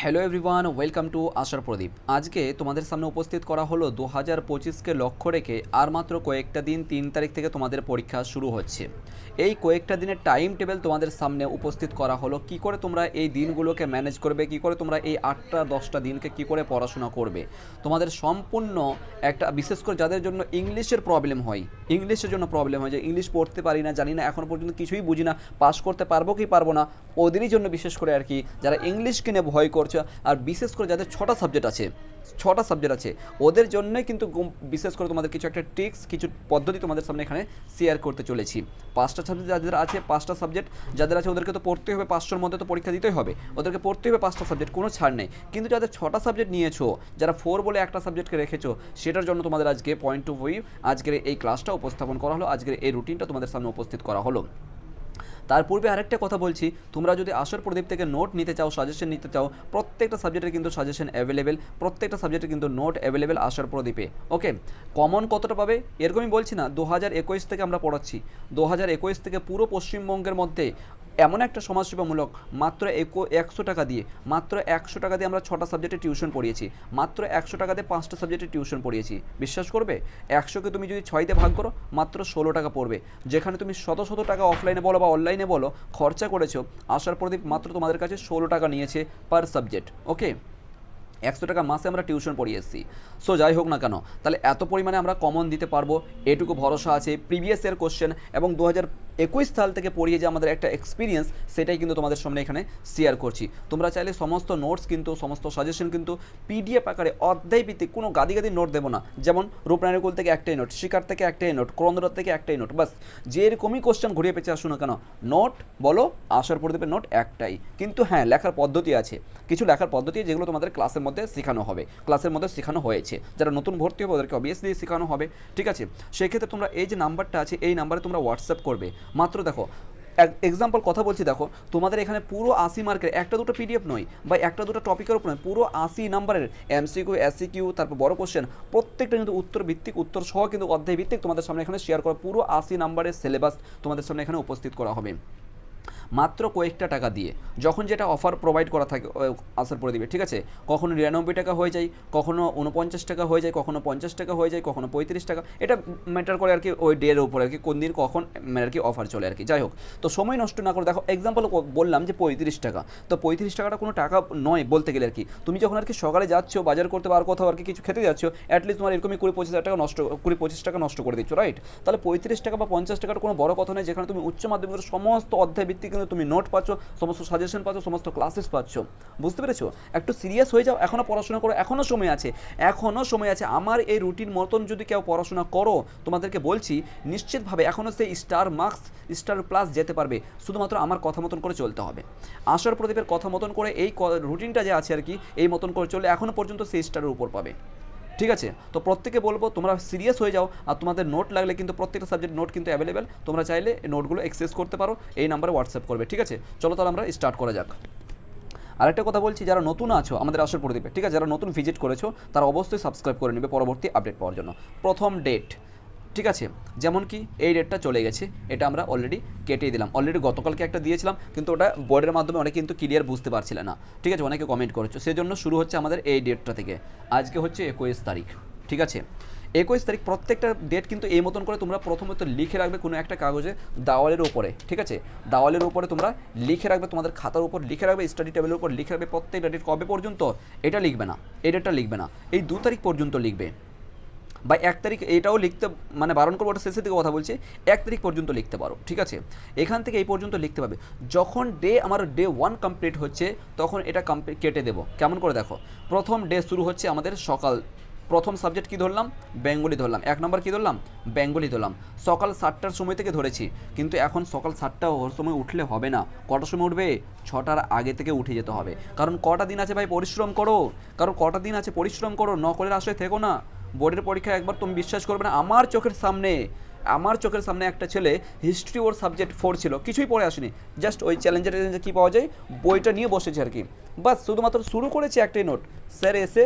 Hello everyone, welcome to আশার প্রদীপ। আজকে তোমাদের সামনে উপস্থিত করা হলো 2025কে লক্ষ্য রেখে আর মাত্র কয়েকটা দিন 3 তারিখ থেকে তোমাদের পরীক্ষা শুরু হচ্ছে। এই কয়েকটা দিনের টাইম টেবিল তোমাদের সামনে উপস্থিত করা হলো। কি করে তোমরা এই দিনগুলোকে ম্যানেজ করবে, কি করে তোমরা এই 8টা-10টা দিনকে কি করে পড়াশোনা করবে। তোমাদের সম্পূর্ণ একটা, বিশেষ করে যাদের জন্য ইংলিশের প্রবলেম হয়, ইংলিশের জন্য প্রবলেম হয় যে ইংলিশ পড়তে পারি না, জানি না, এখন পর্যন্ত কিছুই বুঝি না, পাস করতে পারবো কি পারবো না, ওদেরই জন্য বিশেষ করে আর কি, যারা ইংলিশকে নিয়ে ভয় করছে। আর বিশেষ করে যাদের 6টা সাবজেক্ট আছে ওদের জন্যই কিন্তু বিশেষ করে তোমাদের কিছু একটা ট্রিক্স, কিছু পদ্ধতি তোমাদের সামনে এখানে শেয়ার করতে চলেছি। 5টা সাবজেক্ট যাদের আছে, 5টা সাবজেক্ট যাদের আছে ওদেরকে তো পড়তে হবে, 500-র মধ্যে তো পরীক্ষা দিতেই হবে, ওদেরকে পড়তে হবে 5টা সাবজেক্ট, কোনো ছাড় নেই। কিন্তু যাদের 6টা সাবজেক্ট নিয়েছো, যারা 4 বলে একটা সাবজেক্টকে রেখেছো, সেটার জন্য তোমাদের আজকে পয়েন্ট টু ভিউ আজকের এই ক্লাসটা উপস্থাপন করা হলো, আজকের এই রুটিনটা তোমাদের সামনে উপস্থিত করা হলো। তার পূর্বে আরেকটা কথা বলছি, তোমরা যদি আশার প্রদীপ থেকে নোট নিতে চাও, সাজেশন নিতে চাও, প্রত্যেকটা সাবজেক্টের কিন্তু সাজেশন অ্যাভেলেবেল, প্রত্যেকটা সাবজেক্টের কিন্তু নোট অ্যাভেলেবেল আশার প্রদীপে। ওকে, কমন কতটা পাবে এরকমই বলছি না, 2021 থেকে আমরা পড়াচ্ছি, 2021 থেকে পুরো পশ্চিমবঙ্গের মধ্যে এমন একটা সমাজসেবামূলক মাত্র 100 টাকা দিয়ে, মাত্র 100 টাকা দিয়ে আমরা 6টা সাবজেক্টে টিউশন পড়িয়েছি, মাত্র 100 টাকা দিয়ে 5টা সাবজেক্টে টিউশন পড়িয়েছি। বিশ্বাস করবে, 100কে তুমি যদি 6 ভাগ করো মাত্র 16 টাকা পড়বে। যেখানে তুমি শত শত টাকা অফলাইনে বলো বা অনলাইনে বলো খরচা করেছো, আশার প্রদীপ মাত্র তোমাদের কাছে 16 টাকা নিয়েছে পার সাবজেক্ট। ওকে, 100 টাকা মাসে আমরা টিউশন পড়িয়ে এসেছি। সো যাই হোক না কেন, তাহলে এত পরিমাণে আমরা কমন দিতে পারবো এটুকু ভরসা আছে। প্রিভিয়াস ইয়ার কোশ্চেন এবং 2021 সাল থেকে পড়িয়ে যে আমাদের একটা এক্সপিরিয়েন্স, সেটাই কিন্তু তোমাদের সামনে এখানে শেয়ার করছি। তোমরা চাইলে সমস্ত নোটস কিন্তু, সমস্ত সাজেশন কিন্তু পিডিএফ আকারে অধ্যায় ভিত্তিক, কোনো গাদি রোড দেবো না। যেমন রূপনারায়ণকুল থেকে একটাই নোট, শিকার থেকে একটাই নোট, ক্রন্দরাত থেকে একটাই নোট, বাস যেরকমই কোশ্চেন ঘুরিয়ে পেঁচে আসুন না কেন, নোট বলো আশার প্রদীপের নোট একটাই। কিন্তু হ্যাঁ, লেখার পদ্ধতি আছে, কিছু লেখার পদ্ধতি যেগুলো তোমাদের ক্লাসের মধ্যে শেখানো হবে, ক্লাসের মধ্যে শেখানো হয়েছে। যারা নতুন ভর্তি হবে ওদেরকে অবভিয়াসলি শেখানো হবে, ঠিক আছে। সেক্ষেত্রে তোমরা এই যে নাম্বারটা আছে, এই নাম্বারে তোমরা হোয়াটসঅ্যাপ করবে। মাত্র দেখো, এক্সাম্পল কথা বলছি, দেখো তোমাদের এখানে পুরো 80 মার্কের, একটা দুটো পিডিএফ নয় বা একটা দুটো টপিকের উপর নয়, পুরো 80 নাম্বারের এমসিকিউ, এসসিকিউ, তারপর বড় কোশ্চেন, প্রত্যেকটা কিন্তু উত্তর ভিত্তিক, উত্তর সহ কিন্তু অধ্যায় ভিত্তিক তোমাদের সামনে এখানে শেয়ার করা, পুরো 80 নাম্বারের সিলেবাস তোমাদের সামনে এখানে উপস্থিত করা হবে মাত্র কয়েকটা টাকা দিয়ে। যখন যেটা অফার প্রোভাইড করা থাকে আসার পরে দিবে, ঠিক আছে। কখনো 99 টাকা হয়ে যায়, কখনো 49 টাকা হয়ে যায়, কখনো 50 টাকা হয়ে যায়, কখনো 35 টাকা, এটা ম্যাটার করে আর কি ওই ডের উপরে আর কি, কোন দিন কখন আর কি অফার চলে আর কি। যাই হোক, তো সময় নষ্ট না করে দেখো, এক্সাম্পল বললাম যে 35 টাকা, তো 35 টাকাটা কোনো টাকা নয় বলতে গেলে আর কি। তুমি যখন আর কি সকালে যাচ্ছ বাজার করতে বা আর কোথাও আর কি কিছু খেতে যাচ্ছ, অ্যাটলিস্ট তোমার এরকমই 20-25 হাজার টাকা নষ্ট, 20-25 টাকা নষ্ট করে দিচ্ছ, রাইট। তাহলে 35 টাকা বা 50 টাকার কোনো বড় কথা নেই, যেখানে তুমি উচ্চ মাধ্যমিকের সমস্ত অধ্যায় ভিত্তিক কিন্তু তুমি নোট পাচ্ছ, সমস্ত সাজেশন পাচ্ছ, সমস্ত ক্লাসেস পাচ্ছ। বুঝতে পেরেছো? একটু সিরিয়াস হয়ে যাও, এখনও পড়াশোনা করো, এখনও সময় আছে, এখনও সময় আছে। আমার এই রুটিন মতন যদি কেউ পড়াশোনা করো, তোমাদেরকে বলছি নিশ্চিতভাবে এখনও সেই স্টার মার্কস, স্টার প্লাস যেতে পারবে। শুধুমাত্র আমার কথা মতন করে চলতে হবে, আশার প্রদীপের কথা মতন করে, এই রুটিনটা যে আছে আর কি, এই মতন করে চলে এখনও পর্যন্ত সেই স্টারের উপর পাবে, ঠিক আছে। তো প্রত্যেকে বলবো তোমরা সিরিয়াস হয়ে যাও, আর তোমাদের নোট লাগলে কিন্তু প্রত্যেকটা সাবজেক্ট নোট কিন্তু অ্যাভেলেবেল, তোমরা চাইলে নোটগুলো অ্যাক্সেস করতে পারো, এই নাম্বারে হোয়াটসঅ্যাপ করবে, ঠিক আছে। চলো তাহলে আমরা স্টার্ট করা যাক। আরেকটা কথা বলছি, যারা নতুন আছো আমাদের আশার প্রদীপে, ঠিক আছে, যারা নতুন ভিজিট করেছো তারা অবশ্যই সাবস্ক্রাইব করে নেবে পরবর্তী আপডেট পাওয়ার জন্য। প্রথম ডেট, ঠিক আছে, যেমন কি এই ডেটটা চলে গেছে, এটা আমরা অলরেডি কেটে দিলাম। অলরেডি গতকালকে একটা দিয়েছিলাম, কিন্তু ওটা বোর্ডের মাধ্যমে অনেকে কিন্তু ক্লিয়ার বুঝতে পারছিল না, ঠিক আছে, অনেকে কমেন্ট করেছো, সেজন্য শুরু হচ্ছে আমাদের এই ডেটটা থেকে। আজকে হচ্ছে 21 তারিখ, ঠিক আছে। 21 তারিখ, প্রত্যেকটা ডেট কিন্তু এই মতন করে তোমরা প্রথমত লিখে রাখবে কোনো একটা কাগজে, দেওয়ালের উপরে, ঠিক আছে, দেওয়ালের উপরে তোমরা লিখে রাখবে, তোমাদের খাতার উপর লিখে রাখবে, স্টাডি টেবিলের উপর লিখে রাখবে প্রত্যেকটা ডেট। কবে পর্যন্ত? এটা লিখবে না, এই ডেটটা লিখবে না, এই 2 তারিখ পর্যন্ত লিখবে, বা 1 তারিখ, এটাও লিখতে মানে বারণ করবো, ওটা শেষের দিকে কথা বলছি, 1 তারিখ পর্যন্ত লিখতে পারো, ঠিক আছে। এখান থেকে এই পর্যন্ত লিখতে পারবে। যখন আমার ডে 1 কমপ্লিট হচ্ছে, তখন এটা কেটে দেবো। কেমন করে দেখো, প্রথম ডে শুরু হচ্ছে আমাদের সকাল, প্রথম সাবজেক্ট কী ধরলাম? বেঙ্গলি ধরলাম। 1 নম্বর কী ধরলাম? বেঙ্গলি ধরলাম। সকাল 7টার সময় থেকে ধরেছি, কিন্তু এখন সকাল 7টা ওর সময় উঠলে হবে না। কটার সময় উঠবে? 6টার আগে থেকে উঠে যেতে হবে। কারণ কটা দিন আছে ভাই, পরিশ্রম করো, কারণ কটা দিন আছে পরিশ্রম করো, নকলের আশায় থেকো না। বোর্ডের পরীক্ষা একবার তুমি বিশ্বাস করবে না, আমার চোখের সামনে একটা ছেলে হিস্ট্রি, ওর সাবজেক্ট 4 ছিল, কিছুই পড়ে আসেনি, জাস্ট ওই চ্যালেঞ্জের কী পাওয়া যায়, বইটা নিয়ে বসেছে আর কি, বাস শুধুমাত্র শুরু করেছে একটাই নোট, স্যার এসে,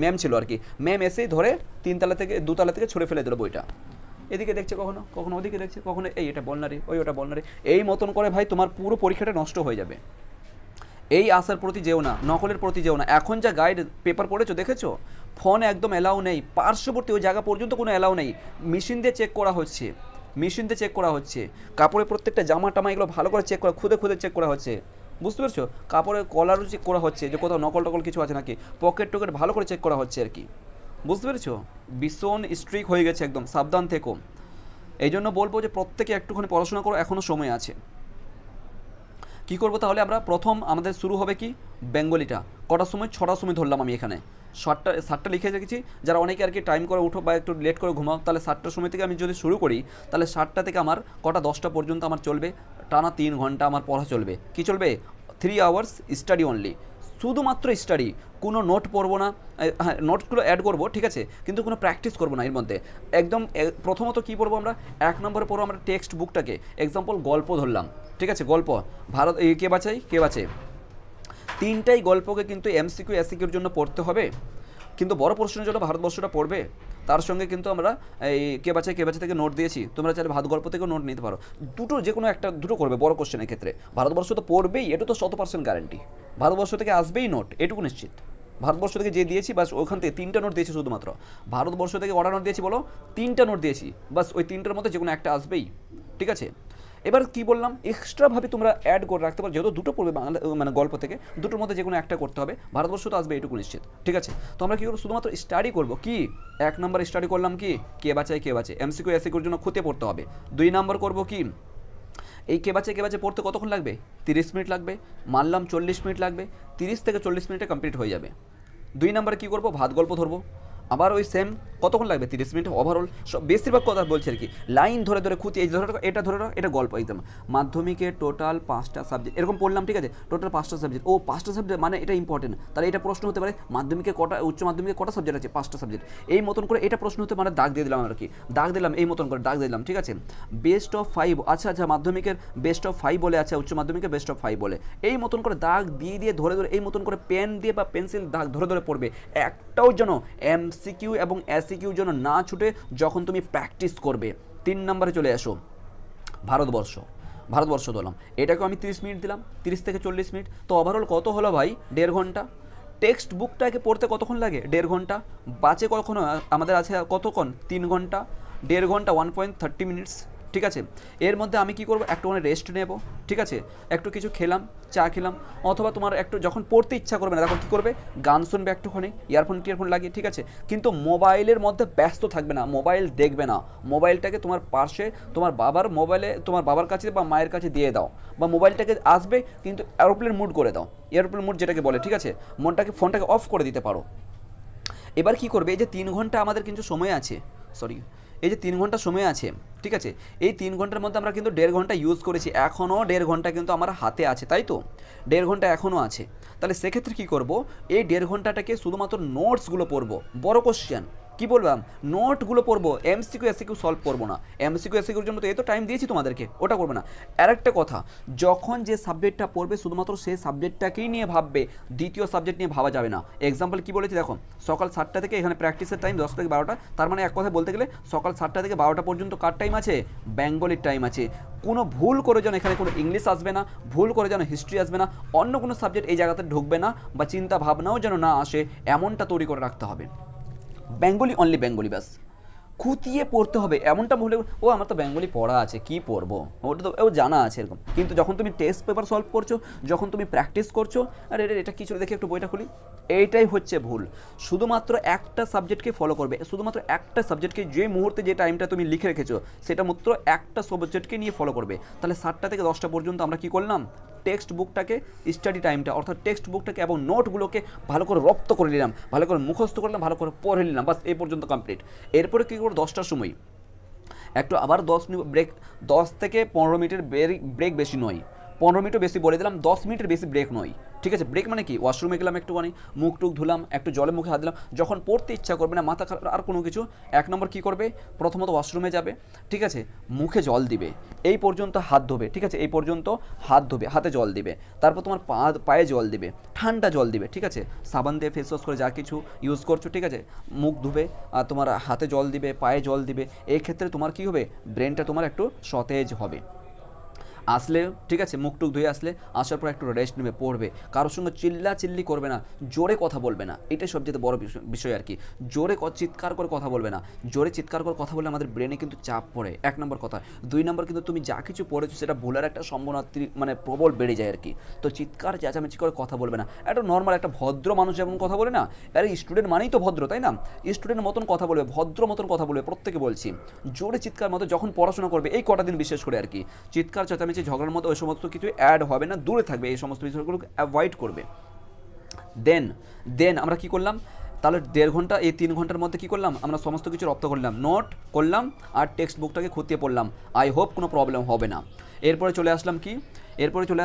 ম্যাম ছিল আর কি, ম্যাম এসেই ধরে 2 তলা থেকে ছুঁড়ে ফেলে দিল বইটা। এদিকে দেখছে, কখনো কখনো ওদিকে দেখছে, কখনো এটা বল না রে, ওটা বল না রে, এই মতন করে ভাই তোমার পুরো পরীক্ষাটা নষ্ট হয়ে যাবে। এই আশার প্রতি যেও না, নকলের প্রতি যেও না। এখন যা গাইড পেপার পড়েছো দেখেছো, ফোন একদম অ্যালাউ নেই, পার্শ্ববর্তী ওই জায়গা পর্যন্ত কোনো অ্যালাউ নেই, মেশিন দিয়ে চেক করা হচ্ছে, মেশিন দিয়ে চেক করা হচ্ছে। কাপড়ের প্রত্যেকটা জামা টামা এগুলো ভালো করে চেক করা, খুদে খুদে চেক করা হচ্ছে, বুঝতে পারছো? কাপড়ের কলারও চেক করা হচ্ছে যে কোথাও নকল টকল কিছু আছে নাকি, পকেট টকেট ভালো করে চেক করা হচ্ছে আর কি, বুঝতে পেরেছো? ভীষণ স্ট্রিক হয়ে গেছে, একদম সাবধান থেকো। এই জন্য বলবো যে প্রত্যেকে একটুখানি পড়াশোনা করো, এখনও সময় আছে। কি করব তাহলে আমরা? প্রথম আমাদের শুরু হবে কি, বেঙ্গলিটা কটার সময়? 6টার সময় ধরলাম আমি এখানে, 7টা লিখে রেখেছি। যারা অনেকে আর কি টাইম করে উঠো বা একটু লেট করে ঘুমাও, তাহলে 7টার সময় থেকে আমি যদি শুরু করি, তাহলে 7টা থেকে আমার কটা? 10টা পর্যন্ত আমার চলবে, টানা 3 ঘন্টা আমার পড়া চলবে। কি চলবে? 3 আওয়ার্স স্টাডি অনলি, শুধুমাত্র স্টাডি, কোনো নোট পড়বো না। হ্যাঁ, নোটসগুলো অ্যাড করবো, ঠিক আছে, কিন্তু কোনো প্র্যাকটিস করবো না এর মধ্যে। একদম প্রথমত কী পড়বো আমরা? 1 নম্বরে পড়বো আমরা টেক্সট বুকটাকে। এক্সাম্পল গল্প ধরলাম, ঠিক আছে, গল্প ভারত কে বাঁচাই কে বাঁচে, 3টাই গল্পকে কিন্তু এমসিকিউ এসিকিউর জন্য পড়তে হবে। কিন্তু বড় প্রশ্নের জন্য ভারতবর্ষটা পড়বে, তার সঙ্গে কিন্তু আমরা এই কে বাঁচে থেকে নোট দিয়েছি। তোমরা চাইলে ভাত গল্প থেকেও নোট নিতে পারো, দুটো যে কোনো একটা দুটো করবে বড় কোশ্চেনের ক্ষেত্রে। ভারতবর্ষ তো পড়বেই, এটা তো 100% গ্যারান্টি, ভারতবর্ষ থেকে আসবেই নোট, এটুকু নিশ্চিত। ভারতবর্ষ থেকে যে দিয়েছি বাস ওখান থেকে 3টা নোট দিয়েছি শুধুমাত্র। ভারতবর্ষ থেকে কটা নোট দিয়েছি বলো? 3টা নোট দিয়েছি, বাস ওই 3টার মধ্যে যে কোনো একটা আসবেই, ঠিক আছে। এবার কি বললাম, এক্সট্রাভাবে তোমরা অ্যাড করে রাখতে পারো, যেহেতু দুটো পড়বে বাংলা মানে গল্প থেকে, দুটোর মধ্যে যে কোনো একটা করতে হবে। ভারতবর্ষ তো আসবে এটুকু নিশ্চিত, ঠিক আছে। তো আমরা কী করবো? শুধুমাত্র স্টাডি করবো। কি 1 নম্বর স্টাডি করলাম কি, কে বাঁচে এমসিকিউ এসিকিউর জন্য খুঁতে পড়তে হবে। 2 নম্বর করবো কি, এই কে বাঁচে পড়তে কতক্ষণ লাগবে? 30 মিনিট লাগবে, মানলাম 40 মিনিট লাগবে, 30 থেকে 40 মিনিটে কমপ্লিট হয়ে যাবে। 2 নম্বরে কী করবো? ভাত গল্প ধরবো, আবার ওই সেম, কতক্ষণ লাগবে? 30 মিনিট ওভারঅল। সব বেশিরভাগ কথা বলছি আর কি, লাইন ধরে ধরে খুঁতি, এই ধরে এটা ধরে এটা গল্প একদম। মাধ্যমিকে টোটাল 5টা সাবজেক্ট এরকম পড়লাম, ঠিক আছে, টোটাল 5টা সাবজেক্ট। ও 5টা সাবজেক্ট মানে এটা ইম্পর্টেন্ট, তাহলে এটা প্রশ্ন হতে পারে মাধ্যমিকে কটা, উচ্চ মাধ্যমিকে কটা সাবজেক্ট আছে? 5টা সাবজেক্ট। এই মতন করে এটা প্রশ্ন হতে মানে দাগ দিয়ে দিলাম আর কি, দাগ দিলাম এই মতন করে দাগ দিলাম, ঠিক আছে। বেস্ট অফ 5, আচ্ছা মাধ্যমিকের বেস্ট অফ 5 বলে, আচ্ছা উচ্চ মাধ্যমিকের বেস্ট অফ 5 বলে, এই মতন করে দাগ দিয়ে ধরে ধরে এই মতন করে পেন দিয়ে বা পেন্সিল দাগ ধরে ধরে পড়বে। একটাও যেন এমসিকিউ এবং এসিকিউ যেন না ছুটে যখন তুমি প্র্যাকটিস করবে। 3 নম্বরে চলে আসো, ভারতবর্ষ ধরলাম, এটাকেও আমি 30 মিনিট দিলাম, 30 থেকে 40 মিনিট। তো ওভারঅল কত হলো ভাই? 1.5 ঘন্টা। টেক্সট বুকটাকে পড়তে কতক্ষণ লাগে? 1.5 ঘন্টা। বাঁচে কখনো আমাদের আছে কতক্ষণ? 3 ঘন্টা। 1.5 ঘন্টা 1.30 মিনিটস, ঠিক আছে। এর মধ্যে আমি কি করব? একটুখানি রেস্ট নেব, ঠিক আছে, একটু কিছু খেলাম, চা খেলাম, অথবা তোমার একটু যখন পড়তে ইচ্ছা করবে না তখন কী করবে? গান শুনবে একটুখানি, ইয়ারফোন লাগিয়ে, ঠিক আছে। কিন্তু মোবাইলের মধ্যে ব্যস্ত থাকবে না, মোবাইল দেখবে না, মোবাইলটাকে তোমার পাশে তোমার বাবার মোবাইলে, তোমার বাবার কাছে বা মায়ের কাছে দিয়ে দাও, বা মোবাইলটাকে আসবে কিন্তু এরোপ্লেন মুড করে দাও, এরোপ্লেন মুড যেটাকে বলে, ঠিক আছে, ফোনটাকে অফ করে দিতে পারো। এবার কি করবে? এই যে 3 ঘন্টা আমাদের কিন্তু সময় আছে, এই যে 3 ঘন্টা সময় আছে, ঠিক আছে, এই 3 ঘন্টার মধ্যে আমরা কিন্তু 1.5 ঘন্টা ইউজ করেছি, এখনও 1.5 ঘন্টা কিন্তু আমার হাতে আছে, তাই তো? 1.5 ঘন্টা এখনও আছে। তাহলে সেক্ষেত্রে কী করব? এই 1.5 ঘন্টাটাকে শুধুমাত্র নোটসগুলো পড়বো, বড় কোশ্চেন কী বললাম, নোটগুলো পড়বো, এমসিকিউ এসিকিউ সলভ করবো না। এমসিকিউ এসিকিউর জন্য তো এই তো টাইম দিয়েছি তোমাদেরকে, ওটা করবে না। আর একটা কথা, যখন যে সাবজেক্টটা পড়বে শুধুমাত্র সেই সাবজেক্টটাকেই নিয়ে ভাববে, দ্বিতীয় সাবজেক্ট নিয়ে ভাবা যাবে না। এক্সাম্পল কী বলেছি দেখো, সকাল 7টা থেকে এখানে প্র্যাকটিসের টাইম 10টা থেকে 12টা, তার মানে এক কথা বলতে গেলে সকাল 7টা থেকে 12টা পর্যন্ত কার টাইম আছে? বেঙ্গলির টাইম আছে। কোনো ভুল করে যেন এখানে কোনো ইংলিশ আসবে না, ভুল করে যেন হিস্ট্রি আসবে না, অন্য কোনো সাবজেক্ট এই জায়গাতে ঢুকবে না, বা চিন্তা ভাবনাও যেন না আসে, এমনটা তৈরি করে রাখতে হবে। বেঙ্গলি অনলি বেঙ্গলি, ব্যাস খুঁটিয়ে পড়তে হবে। এমনটা বলে ও আমার তো বেঙ্গলি পড়া আছে, কি পড়বো, ওটা তো ও জানা আছে এরকম। কিন্তু যখন তুমি টেস্ট পেপার সলভ করছো, যখন তুমি প্র্যাকটিস করছো, আরে এটা কিছু দেখে একটু বইটা খুলি, এইটাই হচ্ছে ভুল। শুধুমাত্র একটা সাবজেক্টকে ফলো করবে, শুধুমাত্র একটা সাবজেক্টকে, যে মুহূর্তে যে টাইমটা তুমি লিখে রেখেছো সেটা মাত্র একটা সাবজেক্টকে নিয়ে ফলো করবে। তাহলে 7টা থেকে 10টা পর্যন্ত আমরা কি করলাম? টেক্সট বুকটাকে, স্টাডি টাইমটা অর্থাৎ টেক্সট বুকটাকে এবং নোটগুলোকে ভালো করে রপ্ত করে নিলাম, ভালো করে মুখস্থ করলাম, ভালো করে পড়ে নিলাম, বাস এই পর্যন্ত কমপ্লিট। এরপরে কী করবো? 10টার সময় একটু আবার 10 মিনিট ব্রেক, 10 থেকে 15 মিনিটের ব্রেক, বেশি নয়, 15 মিনিটও বেশি বলে দিলাম, 10 মিনিটের বেশি ব্রেক নয়, ঠিক আছে। ব্রেক মানে কি? ওয়াশরুমে গেলাম, একটুখানি মুখ টুক ধুলাম, একটু জলে মুখে হাত দিলাম, যখন পড়তে ইচ্ছা করবে না, মাথা খারাপ আর কোনো কিছু, 1 নম্বর কী করবে? প্রথমত ওয়াশরুমে যাবে, ঠিক আছে, মুখে জল দিবে, এই পর্যন্ত হাত ধোবে, ঠিক আছে, এই পর্যন্ত হাত ধোবে, হাতে জল দিবে, তারপর তোমার পায়ে জল দিবে, ঠান্ডা জল দিবে, ঠিক আছে, সাবান দিয়ে ফেস ওয়াশ করে যা কিছু ইউজ করছো, ঠিক আছে, মুখ ধুবে, আর তোমার হাতে জল দিবে, পায়ে জল দিবে। এই ক্ষেত্রে তোমার কী হবে? ব্রেনটা তোমার একটু সতেজ হবে। আসলে ঠিক আছে, মুখ টুক ধুয়ে আসলে, আসার পর একটু রেস্ট নেবে, পড়বে, কারোর সঙ্গে চিল্লি করবে না, জোরে কথা বলবে না, এটাই সবচেয়ে বড় বিষয় আর কি। জোরে চিৎকার করে কথা বলবে না, জোরে চিৎকার করে কথা বললে আমাদের ব্রেনে কিন্তু চাপ পড়ে, 1 নম্বর কথা। 2 নম্বর কিন্তু তুমি যা কিছু পড়েছো সেটা ভুলার একটা সম্ভাবনা মানে প্রবল বেড়ে যায় আর কি। তো চিৎকার চেঁচামেচি করে কথা বলবে না, একটা নর্মাল একটা ভদ্র মানুষ যেমন কথা বলে না, আরে স্টুডেন্ট মানেই তো ভদ্র, তাই না? স্টুডেন্টের মতন কথা বলবে, ভদ্র মতন কথা বলবে, প্রত্যেকে বলছি। জোরে চিৎকার মতো যখন পড়াশোনা করবে এই কটা দিন বিশেষ করে আর কি, চিৎকার চেঁচামেচি ঝগড়ার মতো ওই সমস্ত কিছু অ্যাড হবে না, দূরে থাকবে, এই সমস্ত বিষয়গুলো অ্যাভয়েড করবে। দেন আমরা কি করলাম, তাহলে 1.5 ঘন্টা, এই 3 ঘন্টার মধ্যে কী করলাম, আমরা সমস্ত কিছু রপ্ত করলাম, নোট করলাম আর টেক্সট বুকটাকে খতিয়ে পড়লাম। আই হোপ কোনো প্রবলেম হবে না। এরপরে চলে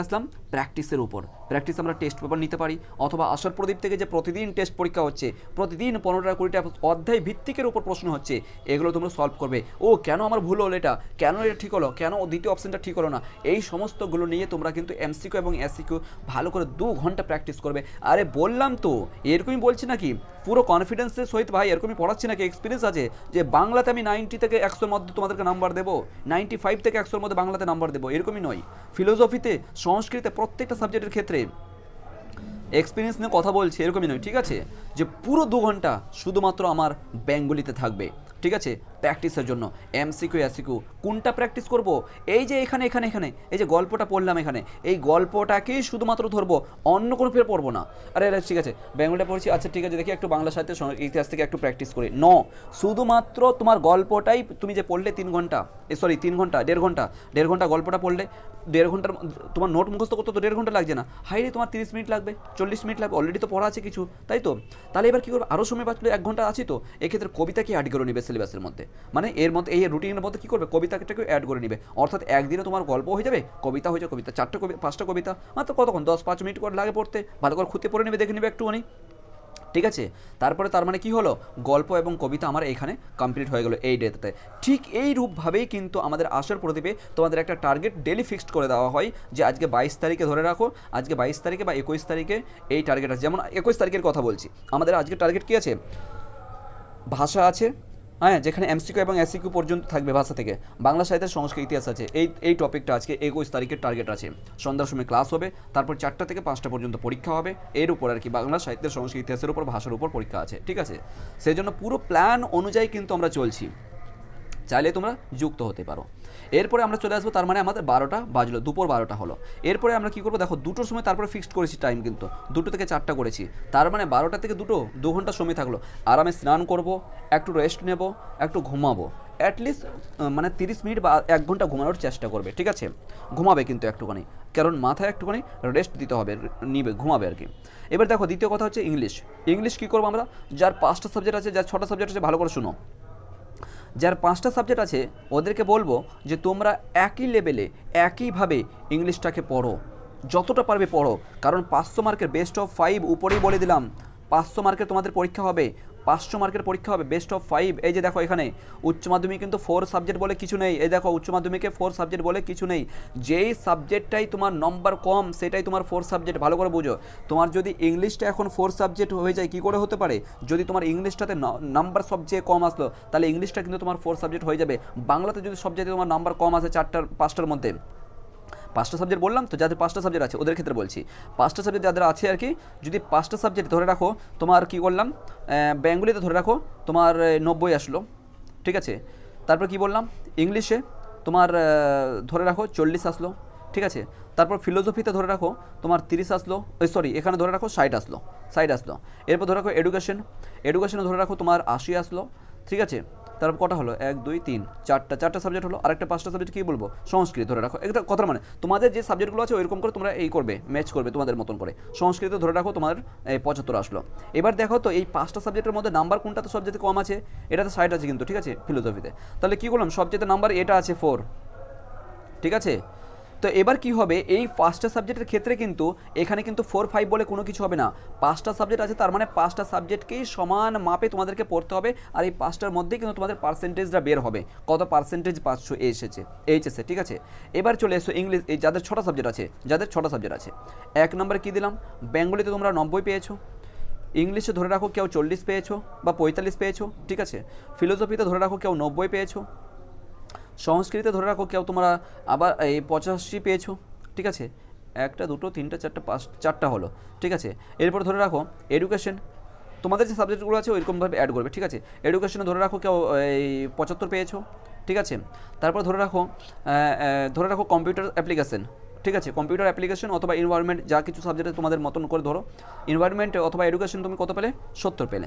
আসলাম প্র্যাকটিসের উপর। প্র্যাকটিস আমরা টেস্ট পেপার নিতে পারি, অথবা আশার প্রদীপ থেকে যে প্রতিদিন টেস্ট পরীক্ষা হচ্ছে, প্রতিদিন 15টা 20টা অধ্যায় ভিত্তিকের উপর প্রশ্ন হচ্ছে, এগুলো তোমরা সলভ করবে। ও কেন আমার ভুল হলো, এটা কেন এটা ঠিক হলো, কেন দ্বিতীয় অপশনটা ঠিক হলো না, এই সমস্তগুলো নিয়ে তোমরা কিন্তু এমসিকিউ এবং এসসিকিউ ভালো করে 2 ঘন্টা প্র্যাকটিস করবে। আরে বললাম তো, এরকমই বলছি নাকি, পুরো কনফিডেন্সের সহিত ভাই এরকমই পড়াচ্ছি নাকি, এক্সপিরিয়েন্স আছে যে বাংলাতে আমি 90 থেকে 100-র মধ্যে তোমাদেরকে নাম্বার দেবো, 95 থেকে 100-র মধ্যে বাংলাতে নাম্বার দেবো, এরকমই নয়। ফিলোসফিতে, সংস্কৃতে, প্রত্যেকটা সাবজেক্টের ক্ষেত্রে এক্সপিরিয়েন্স নিয়ে কথা বলছি এরকমই নয়, ঠিক আছে? যে পুরো 2 ঘন্টা শুধুমাত্র আমার বেঙ্গলিতে থাকবে, ঠিক আছে, প্র্যাকটিসের জন্য। এমসিকিউ এসিকিউ কোনটা প্র্যাকটিস করব, এই যে এখানে এই যে গল্পটা পড়লাম, এখানে এই গল্পটাকেই শুধুমাত্র ধরবো, অন্য কোনো ফের পড়বো না। আরে ঠিক আছে, বেঙ্গলিটা পড়ছি, আচ্ছা ঠিক আছে, দেখি একটু বাংলা সাহিত্যের ইতিহাস থেকে একটু প্র্যাকটিস করি, শুধুমাত্র তোমার গল্পটাই তুমি যে পড়লে 3 ঘন্টা, 1.5 ঘন্টা গল্পটা পড়লে, 1.5 ঘন্টার তোমার নোট মুখস্থ করতে তো 1.5 ঘন্টা লাগছে না, হাইরে তোমার 30 মিনিট লাগবে, 40 মিনিট লাগবে, অলরেডি তো পড়া আছে কিছু, তাই তো? তাহলে এবার কী করবে, আরও সময় বাঁচলো, 1 ঘন্টা আছি তো, এক্ষেত্রে কবিতাকে অ্যাড করে নিবে সিলেবাসের মধ্যে, মানে এর মধ্যে এই রুটিনের মধ্যে কী করবে, কবিতাটাকে অ্যাড করে নিবে, অর্থাৎ একদিনে তোমার গল্প হয়ে যাবে, কবিতা হয়ে যাবে, কবিতা 5টা কবিতা, মাত্র কতক্ষণ 10-5 মিনিট করে লাগে পড়তে, ভালো করে খুঁতে পড়ে নেবে, দেখে নেবে একটুখানি, ঠিক আছে? তারপরে তার মানে কি হলো, গল্প এবং কবিতা আমার এখানে কমপ্লিট হয়ে গেল এই ডেতে। ঠিক এই রূপভাবেই কিন্তু আমাদের আসার প্রদীপে তোমাদের একটা টার্গেট ডেলি ফিক্সড করে দেওয়া হয়, যে আজকে 22 তারিখে ধরে রাখো, আজকে 22 তারিখে বা 21 তারিখে এই টার্গেট আছে। যেমন 21 তারিখের কথা বলছি, আমাদের আজকে টার্গেট কী আছে, ভাষা আছে, হ্যাঁ, যেখানে এমসিকিউ এবং এসিকিউ পর্যন্ত থাকবে, ভাষা থেকে বাংলা সাহিত্যের সংস্কৃত ইতিহাস আছে, এই টপিকটা আজকে 21 তারিখের টার্গেট আছে। সন্ধ্যার সময় ক্লাস হবে, তারপর 4টা থেকে 5টা পর্যন্ত পরীক্ষা হবে, এর উপর আর কি বাংলা সাহিত্যের সংস্কৃত ইতিহাসের উপর, ভাষার উপর পরীক্ষা আছে, ঠিক আছে? সেই জন্য পুরো প্ল্যান অনুযায়ী কিন্তু আমরা চলছি, চাইলে তোমরা যুক্ত হতে পারো। এরপরে আমরা চলে আসবো, তার মানে আমাদের 12টা বাজলো, দুপুর 12টা হলো। এরপরে আমরা কী করবো দেখো, 2টোর সময় তারপরে ফিক্সড করেছি টাইম, কিন্তু 2টো থেকে 4টা করেছি, তার মানে 12টা থেকে 2 ঘন্টা সময় থাকলো। আরামে স্নান করব, একটু রেস্ট নেব, একটু ঘুমাবো, অ্যাটলিস্ট মানে 30 মিনিট বা 1 ঘন্টা ঘুমানোর চেষ্টা করবে, ঠিক আছে? ঘুমাবে কিন্তু একটুখানি, কারণ মাথায় একটুখানি রেস্ট দিতে হবে, ঘুমাবে আর কি। এবার দেখো, দ্বিতীয় কথা হচ্ছে ইংলিশ কী করবো আমরা, যার 5টা সাবজেক্ট আছে, যার 6টা সাবজেক্ট আছে, ভালো করে শুনো, যার 5টা সাবজেক্ট আছে ওদেরকে বলবো যে তোমরা একই লেভেলে একইভাবে ইংলিশটাকে পড়ো, যতটা পারবে পড়ো, কারণ 500 মার্কের বেস্ট অফ 5 উপরেই বলে দিলাম, 500 মার্কের তোমাদের পরীক্ষা হবে, 500 মার্কের পরীক্ষা হবে, বেস্ট অফ 5। এই যে দেখো এখানে উচ্চ মাধ্যমিক কিন্তু 4 সাবজেক্ট বলে কিছু নেই, এই দেখো উচ্চ মাধ্যমিকে 4 সাবজেক্ট বলে কিছু নেই, যেই সাবজেক্টটাই তোমার নম্বর কম সেটাই তোমার 4 সাবজেক্ট, ভালো করে বুঝো। তোমার যদি ইংলিশটা এখন 4 সাবজেক্ট হয়ে যায়, কী করে হতে পারে, যদি তোমার ইংলিশটাতে নাম্বার সবচেয়ে কম আসলো, তাহলে ইংলিশটা কিন্তু তোমার 4 সাবজেক্ট হয়ে যাবে। বাংলাতে যদি সবচেয়ে তোমার নাম্বার কম আসে 5টার মধ্যে, 5টা সাবজেক্ট বললাম তো, যাদের 5টা সাবজেক্ট আছে ওদের ক্ষেত্রে বলছি, 5টা সাবজেক্ট যাদের আছে আর কি, যদি 5টা সাবজেক্ট ধরে রাখো, তোমার কী করলাম, বেঙ্গলিতে ধরে রাখো তোমার 90 আসলো, ঠিক আছে? তারপর কি বললাম, ইংলিশে তোমার ধরে রাখো 40 আসলো, ঠিক আছে? তারপর ফিলোসফিতে ধরে রাখো তোমার 30 আসলো, সরি এখানে ধরে রাখো 60 আসলো। এরপর ধরে রাখো এডুকেশনে ধরে রাখো তোমার 80 আসলো, ঠিক আছে? তারপর কটা হলো, 1 2 3 4টা সাবজেক্ট হলো, আরেকটা 5টা সাবজেক্ট কী বলবো, সংস্কৃত ধরে রাখো। একটা কথা, মানে তোমাদের যে সাবজেক্টগুলো আছে ওইরকম করে তোমরা এই করবে, ম্যাচ করবে তোমাদের মতন করে। সংস্কৃত ধরে রাখো তোমার 75 আসলো। এবার দেখো তো এই 5টা সাবজেক্টের মধ্যে নাম্বার কোনটাতে সবচেয়ে কম আছে, এটাতে 60 আছে কিন্তু, ঠিক আছে? ফিলোসফিতে তাহলে কী করলাম, সবচেয়ে নাম্বার এটা আছে 4, ঠিক আছে? তো এবার কি হবে, এই 5টা সাবজেক্টের ক্ষেত্রে কিন্তু এখানে কিন্তু 4 5 বলে কোনো কিছু হবে না, 5টা সাবজেক্ট আছে, তার মানে 5টা সাবজেক্টকেই সমান মাপে তোমাদেরকে পড়তে হবে, আর এই 5টার মধ্যেই কিন্তু তোমাদের পার্সেন্টেজটা বের হবে, কত পার্সেন্টেজ পাচ্ছ এইচএসে, ঠিক আছে? এবার চলে এসো ইংলিশ, এই যাদের 6টা সাবজেক্ট আছে, 1 নম্বরে কী দিলাম, বেঙ্গলিতে তোমরা 90 পেয়েছো, ইংলিশে ধরে রাখো কেউ 40 পেয়েছো বা 45 পেয়েছো, ঠিক আছে? ফিলোসফিতে ধরে রাখো কেউ 90 পেয়েছো, সংস্কৃতে ধরে রাখো কেউ তোমরা আবার এই 85 পেয়েছো, ঠিক আছে, একটা দুটো তিনটা চারটা চারটা হলো, ঠিক আছে। এরপর ধরে রাখো এডুকেশন, তোমাদের যে সাবজেক্টগুলো আছে ওইরকমভাবে অ্যাড করবে, ঠিক আছে। এডুকেশনে ধরে রাখো কেউ এই 75 পেয়েছো, ঠিক আছে। তারপর ধরে রাখো কম্পিউটার অ্যাপ্লিকেশন, ঠিক আছে, কম্পিউটার অ্যাপ্লিকেশন অথবা এনভায়রনমেন্ট, যা কিছু সাবজেক্টে তোমাদের মতন করে ধরো, এনভায়রনমেন্ট অথবা এডুকেশন তুমি কত পেলে? 70 পেলে।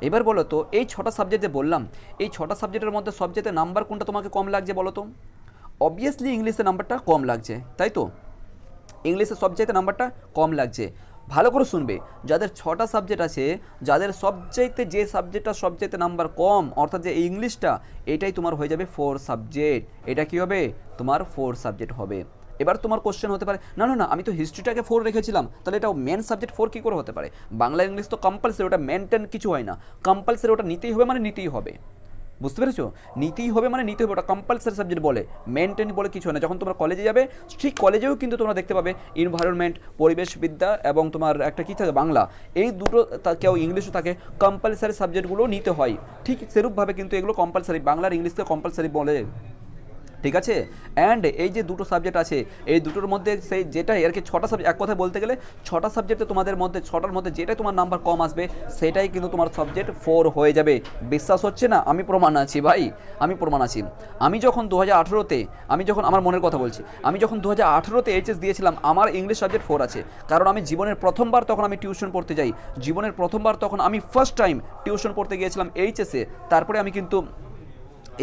এবার বলো তো এই 6টা সাবজেক্ট যে বললাম, এই 6টা সাবজেক্টের মধ্যে সবচেয়ে নাম্বার কোনটা তোমাকে কম লাগছে বলো তো? অবভিয়াসলি ইংলিশে নাম্বারটা কম লাগছে, তাই তো? ইংলিশে সবচাইতে নাম্বারটা কম লাগছে। ভালো করে শুনবে, যাদের 6টা সাবজেক্ট আছে, যাদের সবচাইতে যে সাবজেক্টটা সবচাইতে নাম্বার কম, অর্থাৎ যে ইংলিশটা, এটাই তোমার হয়ে যাবে 4 সাবজেক্ট। এটা কি হবে? তোমার 4 সাবজেক্ট হবে। এবার তোমার কোশ্চেন হতে পারে, না না না আমি তো হিস্ট্রিটাকে 4 রেখেছিলাম, তাহলে এটা মেন সাবজেক্ট 4 কী করে হতে পারে? বাংলা ইংলিশ তো কম্পালসারি, ওটা মেনটেন কিছু হয় না, কম্পালসারি, ওটা নিতেই হবে মানে নিতেই হবে, বুঝতে পেরেছো? নিতেই হবে মানে নিতে হবে, ওটা কম্পালসারি সাবজেক্ট বলে, মেনটেন বলে কিছু হয় না। যখন তোমরা কলেজে যাবে, ঠিক কলেজেও কিন্তু তোমরা দেখতে পাবে এনভায়রনমেন্ট, পরিবেশবিদ্যা এবং তোমার একটা কী থাকে বাংলা, এই দুটো কেউ ইংলিশও থাকে, কম্পালসারি সাবজেক্টগুলো নিতে হয়। ঠিক সেরূপভাবে কিন্তু এগুলো কম্পালসারি, বাংলার ইংলিশকে কম্পালসারি বলে, ঠিক আছে। অ্যান্ড এই যে দুটো সাবজেক্ট আছে, এই দুটোর মধ্যে সেই যেটা আর কি 6টা সাবজেক্ট, এক কথায় বলতে গেলে 6টা সাবজেক্টে তোমাদের মধ্যে 6টার মধ্যে যেটাই তোমার নাম্বার কম আসবে সেটাই কিন্তু তোমার সাবজেক্ট 4 হয়ে যাবে। বিশ্বাস হচ্ছে না? আমি প্রমাণ আছি ভাই, আমি প্রমাণ আছি। আমি যখন 2018-তে, আমি যখন আমার মনের কথা বলছি, আমি যখন 2018-তে এইচএস দিয়েছিলাম, আমার ইংলিশ সাবজেক্ট 4 আছে, কারণ আমি জীবনের প্রথমবার তখন আমি টিউশন পড়তে যাই, জীবনের প্রথমবার তখন আমি ফার্স্ট টাইম টিউশন পড়তে গিয়েছিলাম এইচএসে। তারপরে আমি কিন্তু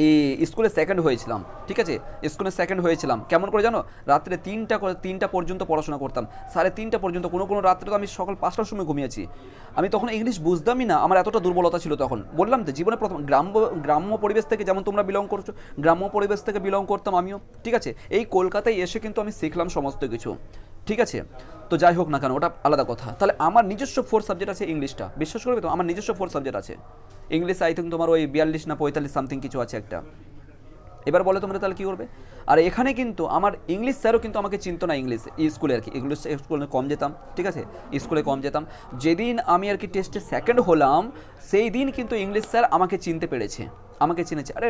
এই স্কুলে সেকেন্ড হয়েছিলাম, ঠিক আছে, স্কুলে সেকেন্ড হয়েছিলাম। কেমন করে জানো? রাত্রে 3টা পর্যন্ত পড়াশোনা করতাম, 3:30 পর্যন্ত, কোনো রাত্রে তো আমি সকাল 5টার সময় ঘুমিয়েছি। আমি তখন ইংলিশ বুঝতামই না, আমার এতটা দুর্বলতা ছিল তখন। বললাম তো জীবনে প্রথম গ্রাম্য পরিবেশ থেকে, যেমন তোমরা বিলং করছো, গ্রাম্য পরিবেশ থেকে বিলং করতাম আমিও, ঠিক আছে। এই কলকাতায় এসে কিন্তু আমি শিখলাম সমস্ত কিছু, ঠিক আছে। তো যাই হোক না কেন, ওটা আলাদা কথা। তাহলে আমার নিজস্ব 4 সাবজেক্ট আছে ইংলিশটা, বিশ্বাস করবে তো? আমার নিজস্ব 4 সাবজেক্ট আছে ইংলিশ। আই থিঙ্ক তোমার ওই 42 না 45 সামথিং কিছু আছে একটা। এবার বলো তোমরা তাহলে কী করবে? আর এখানে কিন্তু আমার ইংলিশ স্যারও কিন্তু আমাকে চিনতো না, ইংলিশ স্কুলে আর কি, ইংলিশ স্কুলে কম যেতাম, ঠিক আছে, স্কুলে কম যেতাম। যেদিন আমি আর কি টেস্টে সেকেন্ড হলাম, সেই দিন কিন্তু ইংলিশ স্যার আমাকে চিনতে পেরেছে, আমাকে চিনেছে। আরে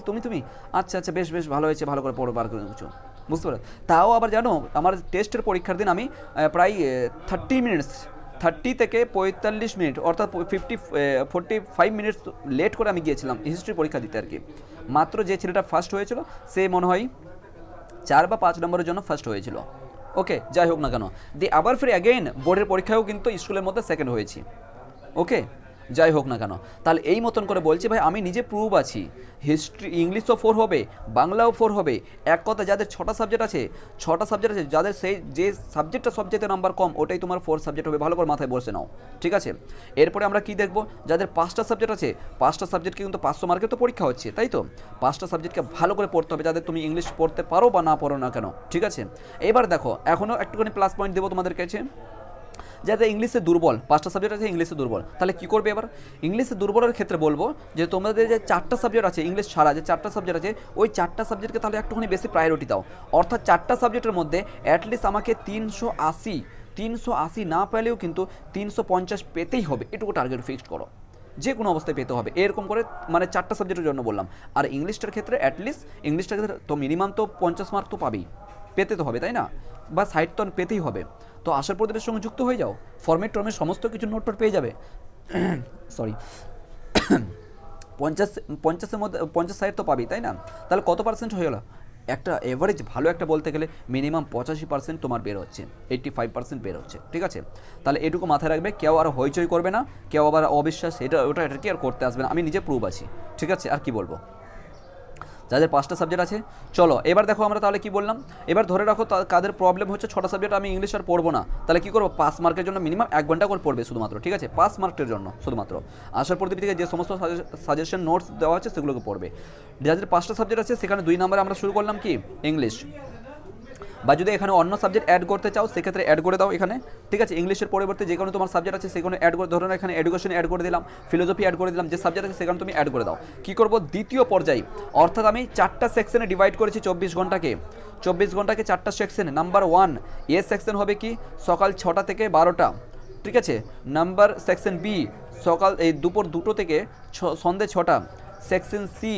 তুমি আচ্ছা আচ্ছা, বেশ বেশ ভালো হয়েছে, ভালো করে পড়ো, বার করে কিছু, বুঝতে পারো? তাও আবার জানো, আমার টেস্টের পরীক্ষার দিন আমি প্রায় 30 থেকে 45 মিনিট, অর্থাৎ 45 মিনিটস লেট করে আমি গিয়েছিলাম হিস্ট্রি পরীক্ষা দিতে আর কি। মাত্র যে ছেলেটা ফার্স্ট হয়েছিল সে মনে হয় 4 বা 5 নম্বরের জন্য ফার্স্ট হয়েছিল। ওকে, যাই হোক না কেন, আবার ফিরে অ্যাগেইন বোর্ডের পরীক্ষায়ও কিন্তু স্কুলের মধ্যে সেকেন্ড হয়েছি। ওকে, যাই হোক না কেন, তাহলে এই মতন করে বলছি ভাই, আমি নিজে প্রুভ আছি। হিস্ট্রি ইংলিশও 4 হবে, বাংলাও 4 হবে। এক কথা, যাদের 6টা সাবজেক্ট আছে, যাদের সেই যে সাবজেক্টটা সবচেয়ে নাম্বার কম, ওটাই তোমার 4 সাবজেক্ট হবে। ভালো করে মাথায় বসে নাও, ঠিক আছে। এরপরে আমরা কি দেখব? যাদের 5টা সাবজেক্ট আছে, 5টা সাবজেক্টকে কিন্তু 500 মার্কের তো পরীক্ষা হচ্ছে, তাই তো? 5টা সাবজেক্টকে ভালো করে পড়তে হবে, যাদের তুমি ইংলিশ পড়তে পারো বা না পারো না কেন, ঠিক আছে। এবার দেখো, এখনও একটুখানি প্লাস পয়েন্ট দেবো তোমাদের কাছে। যাদের ইংলিশে দুর্বল, 5টা সাবজেক্ট আছে ইংলিশে দুর্বল, তাহলে কী করবে? এবার ইংলিশে দুর্বলের ক্ষেত্রে বলবো যে তোমাদের যে 4টা সাবজেক্ট আছে, ইংলিশ ছাড়া যে 4টা সাবজেক্ট আছে, ওই 4টা সাবজেক্টকে তাহলে একটুখানি বেশি প্রায়োরিটি দাও। অর্থাৎ 4টা সাবজেক্টের মধ্যে অ্যাটলিস্ট আমাকে 380 না পেলেও কিন্তু 350 পেতেই হবে, এটুকু টার্গেট ফিক্সড করো, যে কোনো অবস্থায় পেতে হবে, এরকম করে, মানে 4টা সাবজেক্টের জন্য বললাম। আর ইংলিশটার ক্ষেত্রে অ্যাটলিস্ট, ইংলিশটার ক্ষেত্রে তো মিনিমাম তো 50 মার্ক তো পাবেই, পেতে তো হবে, তাই না? বা 60 তো পেতেই হবে। তো আশার প্রদীপের সঙ্গে যুক্ত হয়ে যাও, ফর্মেট সমস্ত কিছু নোট পেয়ে যাবে। সরি, 50-50-এর মধ্যে 50-60 তো পাবেই, তাই না? তাহলে কত পার্সেন্ট হয়ে গেল? একটা এভারেজ ভালো একটা বলতে গেলে মিনিমাম 85% তোমার বের হচ্ছে, 85% বের হচ্ছে, ঠিক আছে। তাহলে এটুকু মাথায় রাখবে, কেউ আর হইচই করবে না, কেউ আবার অবিশ্বাস এটা কি আর করতে আসবে না, আমি নিজে প্রুভ আছি, ঠিক আছে। আর কি বলবো, যাদের 5টা সাবজেক্ট আছে, চলো এবার দেখো আমরা তাহলে কি বললাম। এবার ধরে রাখো কাদের প্রবলেম হচ্ছে 6টা সাবজেক্ট আমি ইংলিশ আর পড়বো না, তাহলে কী করবো? 5 মার্কের জন্য মিনিমাম 1 ঘন্টা করে পড়বে শুধুমাত্র, ঠিক আছে, 5 মার্কের জন্য শুধুমাত্র। আশার প্রদীপ থেকে যে সমস্ত সাজেশন নোটস দেওয়া আছে সেগুলোকে পড়বে। যাদের 5টা সাবজেক্ট আছে সেখানে 2 নম্বরে আমরা শুরু করলাম কি? ইংলিশ। বা যদি এখানে অন্য সাবজেক্ট অ্যাড করতে চাও সেক্ষেত্রে অ্যাড করে দাও এখানে, ঠিক আছে। ইংলিশের পরিবর্তে যে কোনো তোমার সাবজেক্ট আছে সেখানে অ্যাড করে, ধরুন এখানে এডুকেশন অ্যাড করে দিলাম, ফিলোসফি অ্যাড করে দিলাম, যে সাবজেক্ট আছে সেখানে তুমি অ্যাড করে দাও। কী করবো? দ্বিতীয় পর্যায়ে, অর্থাৎ আমি 4টা সেকশনে ডিভাইড করেছি 24 ঘন্টাকে 4টা সেকশন। নাম্বার 1 এ সেকশন হবে কি? সকাল 6টা থেকে 12টা, ঠিক আছে। নাম্বার সেকশন বি দুপুর 2টো থেকে সন্ধ্যে 6টা। সেকশন সি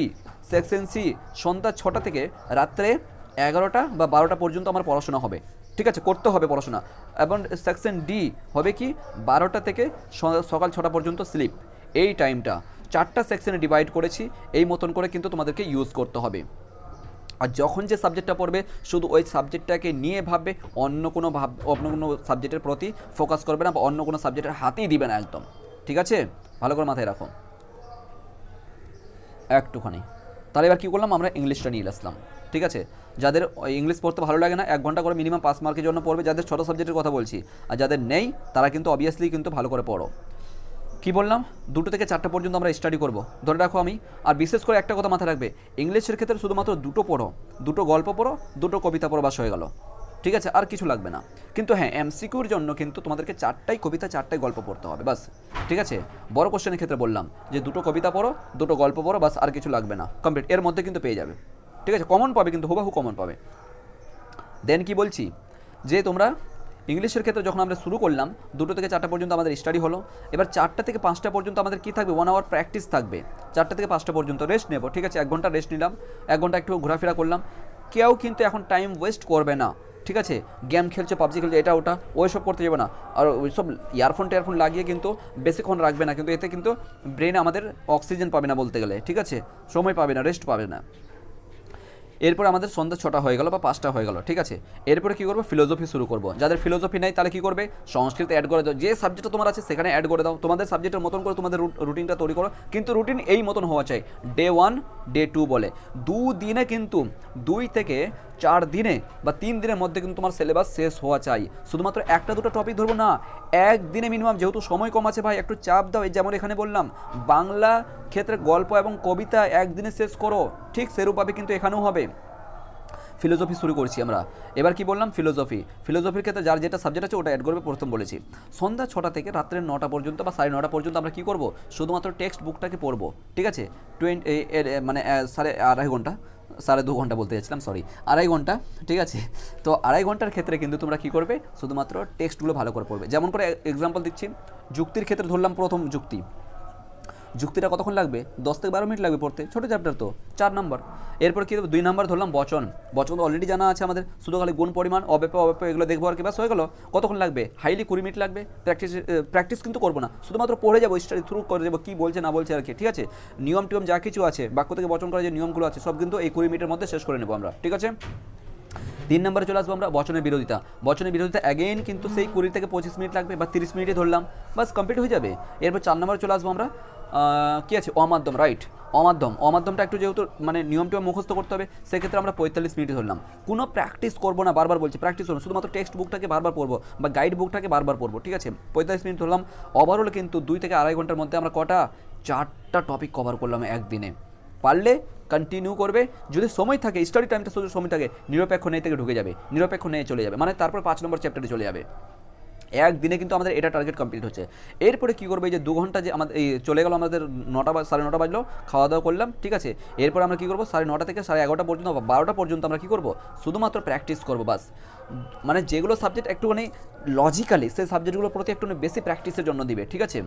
সেকশন সি সন্ধ্যা 6টা থেকে রাত্রে 11টা বা 12টা পর্যন্ত আমার পড়াশোনা হবে, ঠিক আছে, করতে হবে পড়াশোনা। এবং সেকশন ডি হবে কি 12টা থেকে সকাল 6টা পর্যন্ত স্লিপ। এই টাইমটা 4টা সেকশনে ডিভাইড করেছি, এই মতন করে কিন্তু তোমাদেরকে ইউজ করতে হবে। আর যখন যে সাবজেক্টটা পড়বে শুধু ওই সাবজেক্টটাকে নিয়ে ভাববে, অন্য কোনো সাবজেক্টের প্রতি ফোকাস করবে না বা অন্য কোনো সাবজেক্টের হাতেই দিবে না একদম, ঠিক আছে, ভালো করে মাথায় রাখো একটুখানি। তাহলে এবার কী করলাম, আমরা ইংলিশটা নিয়ে আসলাম, ঠিক আছে। যাদের ইংলিশ পড়তে ভালো লাগে না 1 ঘন্টা করে মিনিমাম 5 মার্কের জন্য পড়বে, যাদের 6টা সাবজেক্টের কথা বলছি। আর যাদের নেই তারা কিন্তু অবভিয়াসলি কিন্তু ভালো করে পড়ো। কি বললাম, 2টো থেকে 4টা পর্যন্ত আমরা স্টাডি করব, ধরে রাখো আমি। আর বিশেষ করে একটা কথা মাথায় রাখবে, ইংলিশের ক্ষেত্রে শুধুমাত্র 2টো পড়ো, 2টো গল্প পড়ো, 2টো কবিতা পড়ো, বাস হয়ে গেল, ঠিক আছে, আর কিছু লাগবে না। কিন্তু হ্যাঁ, এমসিকিউর জন্য কিন্তু তোমাদেরকে 4টাই কবিতা 4টাই গল্প পড়তে হবে, বাস, ঠিক আছে। বড় কোশ্চেনের ক্ষেত্রে বললাম যে 2টো কবিতা পড়ো, 2টো গল্প পড়ো, বাস, আর কিছু লাগবে না, কমপ্লিট। এর মধ্যে কিন্তু পেয়ে যাবে, ঠিক আছে, কমন পাবে, কিন্তু হুবাহু কমন পাবে। দেন কি বলছি, যে তোমরা ইংলিশের ক্ষেত্রে যখন আমরা শুরু করলাম 2টো থেকে 4টা পর্যন্ত আমাদের স্টাডি হলো। এবার 4টা থেকে 5টা পর্যন্ত আমাদের কী থাকবে, 1 আওয়ার প্র্যাকটিস থাকবে। 4টা থেকে 5টা পর্যন্ত রেস্ট নেব, ঠিক আছে, 1 ঘন্টা রেস্ট নিলাম, 1 ঘন্টা একটু ঘোরাফেরা করলাম। কেউ কিন্তু এখন টাইম ওয়েস্ট করবে না, ঠিক আছে। গেম খেলছে, পাবজি খেলছে, এটা ওটা ওইসব করতে যাবে না। আর ওইসব ইয়ারফোন লাগিয়ে কিন্তু বেশিক্ষণ রাখবে না, কিন্তু এতে কিন্তু ব্রেন আমাদের অক্সিজেন পাবে না বলতে গেলে, ঠিক আছে, সময় পাবে না, রেস্ট পাবে না। এরপর আমাদের সন্ধ্যা 6টা হয়ে গেল বা 5টা হয়ে গেল, ঠিক আছে। এরপরে কী করবো, ফিলোসফি শুরু করবো। যাদের ফিলোসফি নেই তাহলে কী করবে, সংস্কৃত অ্যাড করে দাও, যে সাবজেক্টটা তোমার আছে সেখানে অ্যাড করে দাও, তোমাদের সাবজেক্টের মতন করে তোমাদের রুটিনটা তৈরি করো। কিন্তু রুটিন এই মতন হওয়া চাই, ডে 1 ডে 2 বলে 2 দিনে, কিন্তু 2 থেকে 4 দিনে বা 3 দিনের মধ্যে কিন্তু তোমার সিলেবাস শেষ হওয়া চাই। শুধুমাত্র 1টা 2টা টপিক ধরবো না, একদিনে মিনিমাম, যেহেতু সময় কম আছে ভাই, একটু চাপ দাও। এই যেমন এখানে বললাম বাংলা ক্ষেত্রে গল্প এবং কবিতা একদিনে শেষ করো, ঠিক সেরূপভাবে কিন্তু এখানেও হবে। ফিলোসফি শুরু করছি আমরা। এবার কি বললাম, ফিলোসফির ক্ষেত্রে যার যেটা সাবজেক্ট আছে ওটা অ্যাড করবে, প্রথম বলেছি। সন্ধ্যা 6টা থেকে রাত্রে 9টা পর্যন্ত বা 9:30 পর্যন্ত আমরা কী করবো, শুধুমাত্র টেক্সট বুকটাকে পড়বো, ঠিক আছে। 2.5 ঘন্টা, 2.5 ঘন্টা বলতে যাচ্ছিলাম, সরি, 2.5 ঘন্টা, ঠিক আছে। তো 2.5 ঘন্টার ক্ষেত্রে কিন্তু তোমরা কী করবে, শুধুমাত্র টেক্সটগুলো ভালো করে পড়বে। যেমন করে এক্সাম্পল দিচ্ছি, যুক্তির ক্ষেত্রে ধরলাম প্রথম যুক্তিটা কতক্ষণ লাগবে, 10 থেকে 12 মিনিট লাগবে পড়তে, ছোটো চ্যাপ্টার তো, 4 নম্বর। এরপর কি 2 নম্বর ধরলাম বচন তো অলরেডি জানা আছে আমাদের, শুধু খালি গুণ পরিমাণ অব্যপ্য এগুলো দেখবো আর কি, ব্যাস হয়ে গেলো। কতক্ষণ লাগবে, হাইলি 20 মিনিট লাগবে। প্র্যাকটিস কিন্তু করবো না, শুধুমাত্র পড়ে যাবো, স্টাডি থ্রু করে যাবো, কী বলছে না বলছে আর কি, ঠিক আছে। নিয়ম টিয়ম যা কিছু আছে, বাক্য থেকে বচন করার যে নিয়মগুলো আছে সব কিন্তু এই 20 মিনিটের মধ্যে শেষ করে নেবো আমরা, ঠিক আছে। 3 নম্বরে চলে আসবো আমরা বচনের বিরোধিতা অ্যাগেইন কিন্তু সেই 20 থেকে 25 মিনিট লাগবে বা 30 মিনিটে ধরলাম, বাস কমপ্লিট হয়ে যাবে। এরপর 4 নম্বরে চলে আসবো আমরা, কী আছে, অমাধ্যম, রাইট, অমাধ্যমটা একটু যেহেতু মানে নিয়মটা মুখস্থ করতে হবে, সেক্ষেত্রে আমরা 45 মিনিট ধরলাম। কোনো প্র্যাকটিস করবো না, বারবার বলছি প্র্যাকটিস করবো, শুধুমাত্র টেক্সট বুকটাকে বারবার পড়বো বা গাইড বুকটাকে বারবার পড়বো, ঠিক আছে। 45 মিনিট ধরলাম। ওভারঅল কিন্তু 2 থেকে 2.5 ঘন্টার মধ্যে আমরা 4টা টপিক কভার করলাম একদিনে। পারলে কন্টিনিউ করবে, যদি সময় থাকে, স্টাডি টাইমটা শুধু সময় থাকে, নিরপেক্ষ নেই থেকে ঢুকে যাবে, নিরপেক্ষ নেই চলে যাবে, মানে তারপর 5 নম্বর চ্যাপ্টারে চলে যাবে। একদিনে কিন্তু আমাদের এটা টার্গেট কমপ্লিট হচ্ছে। এরপরে কী করবে, এই যে 2 ঘন্টা যে আমাদের এই চলে গেল, আমাদের 9টা বা 9:30 বাজলো, খাওয়া দাওয়া করলাম, ঠিক আছে। এরপর আমরা কী করবো, 9:30 থেকে 11:30 পর্যন্ত বা 12টা পর্যন্ত আমরা কী করবো, শুধুমাত্র প্র্যাকটিস করবো, বাস। মানে যেগুলো সাবজেক্ট একটুখানি লজিক্যালি, সেই সাবজেক্টগুলোর প্রতি একটু বেশি প্র্যাকটিসের জন্য দিবে, ঠিক আছে।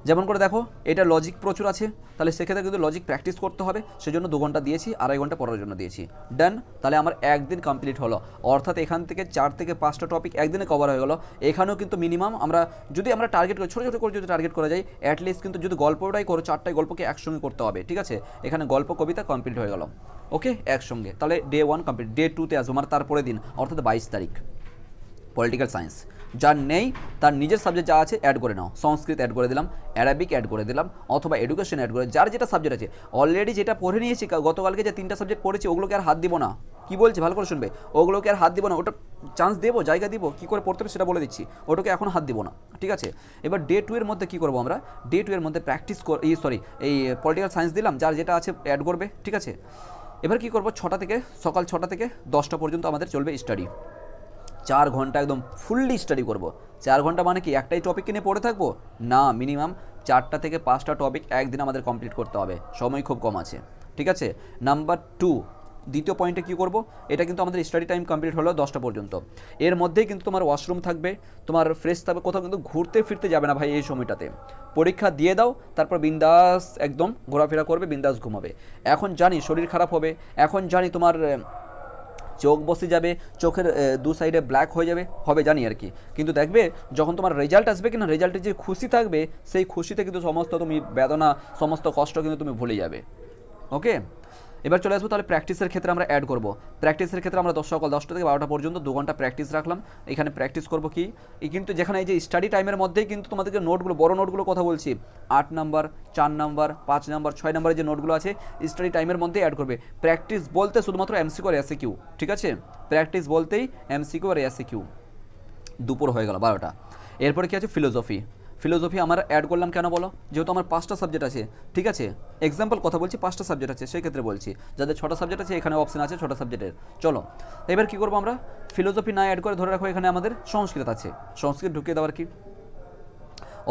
যেমন করে দেখো, এটা লজিক প্রচুর আছে, তাহলে সেক্ষেত্রে কিন্তু লজিক প্র্যাকটিস করতে হবে, সেজন্য 2 ঘন্টা দিয়েছি, 2.5 ঘন্টা পড়ার জন্য দিয়েছি, ডান। তাহলে আমার একদিন কমপ্লিট হলো, অর্থাৎ এখান থেকে 4 থেকে 5টা টপিক একদিনে কভার হয়ে গেলো। এখানেও কিন্তু মিনিমাম আমরা যদি টার্গেট করি, ছোটো ছোটো করে যদি টার্গেট করা যায়, অ্যাটলিস্ট কিন্তু যদি গল্পটাই করো, 4টাই গল্পকে একসঙ্গে করতে হবে, ঠিক আছে। এখানে গল্প কবিতা কমপ্লিট হয়ে গেল, ওকে, একসঙ্গে। তাহলে ডে 1 কমপ্লিট, ডে 2তে আসবো, মানে তারপরে দিন, অর্থাৎ 22 তারিখ পলিটিক্যাল সায়েন্স। যার নেই তার নিজের সাবজেক্ট যা আছে অ্যাড করে নাও, সংস্কৃত অ্যাড করে দিলাম, অ্যারাবিক অ্যাড করে দিলাম, অথবা এডুকেশন অ্যাড করে, যার যেটা সাবজেক্ট আছে। অলরেডি যেটা পড়ে নিয়েছি, গতকালকে যে 3টা সাবজেক্ট পড়েছি, ওগুলোকে আর হাত দিব না, কি বলছি ভালো করে শুনবে, ওগুলোকে আর হাত দিব না, ওটা চান্স দেবো, জায়গা দিব, কী করে পড়তে হবে সেটা বলে দিচ্ছি, ওটাকে এখন হাত দিব না, ঠিক আছে। এবার ডে 2 এর মধ্যে কী করবো আমরা, ডে 2 এর মধ্যে প্র্যাকটিস এই পলিটিক্যাল সায়েন্স দিলাম, যার যেটা আছে অ্যাড করবে, ঠিক আছে। এবার কী করবো, সকাল 6টা থেকে 10টা পর্যন্ত আমাদের চলবে স্টাডি, 4 ঘন্টা একদম ফুললি স্টাডি করব। 4 ঘন্টা মানে কি একটাই টপিক নিয়ে পড়ে থাকবো না, মিনিমাম 4টা থেকে 5টা টপিক একদিন আমাদের কমপ্লিট করতে হবে, সময় খুব কম আছে, ঠিক আছে। নাম্বার 2, দ্বিতীয় পয়েন্টে কী করবো, এটা কিন্তু আমাদের স্টাডি টাইম কমপ্লিট হলো 10টা পর্যন্ত। এর মধ্যেই কিন্তু তোমার ওয়াশরুম থাকবে, তোমার ফ্রেশ থাকবে, কোথাও কিন্তু ঘুরতে ফিরতে যাবে না ভাই এই সময়টাতে। পরীক্ষা দিয়ে দাও, তারপর বিন্দাস একদম ঘোরাফেরা করবে, বিন্দাস ঘুমাবে। এখন জানি শরীর খারাপ হবে, এখন জানি তোমার চোখ বসে যাবে, চোখের দু সাইডে ব্ল্যাক হয়ে হবে জানি আর কি, কিন্তু দেখবে যখন তোমার রেজাল্ট আসবে কিনা, রেজাল্টে যে খুশি থাকবে, সেই খুশিতে কিন্তু সমস্ত তুমি বেদনা, সমস্ত কষ্ট কিন্তু তুমি ভুলে যাবে। ওকে, এবার চলে আসবো তাহলে প্র্যাকটিসের ক্ষেত্রে আমরা অ্যাড করব। প্র্যাকটিসের ক্ষেত্রে আমরা সকাল 10টা থেকে 12টা পর্যন্ত 2 ঘন্টা প্র্যাকটিস রাখলাম। এখানে প্র্যাকটিস করবো কি, কিন্তু যেখানে এই যে স্টাডি টাইমের মধ্যেই কিন্তু তোমাদেরকে নোটগুলো, বড় নোটগুলো কথা বলছি, 8 নাম্বার, 4 নাম্বার, 5 নাম্বার, 6 নাম্বারের যে নোটগুলো আছে স্টাডি টাইমের মধ্যেই অ্যাড করবে। প্র্যাকটিস বলতে শুধুমাত্র এমসিকিউ আর এসিকিউ, ঠিক আছে? প্র্যাকটিস বলতেই এমসিকিউ আর এসিকিউ। দুপুর হয়ে গেল 12টা। এরপরে কি আছে, ফিলোসফি আমার অ্যাড করলাম কেন বলো, যেহেতু আমার 5টা সাবজেক্ট আছে, ঠিক আছে? এক্সাম্পল কথা বলছি, 5টা সাবজেক্ট আছে সেই ক্ষেত্রে বলছি। যাদের 6টা সাবজেক্ট আছে এখানে অপশন আছে 6টা সাবজেক্টের। চলো এবার কী করবো আমরা, ফিলোসফি না অ্যাড করে ধরে রাখো এখানে আমাদের সংস্কৃত আছে, সংস্কৃত ঢুকিয়ে দেওয়ার কি,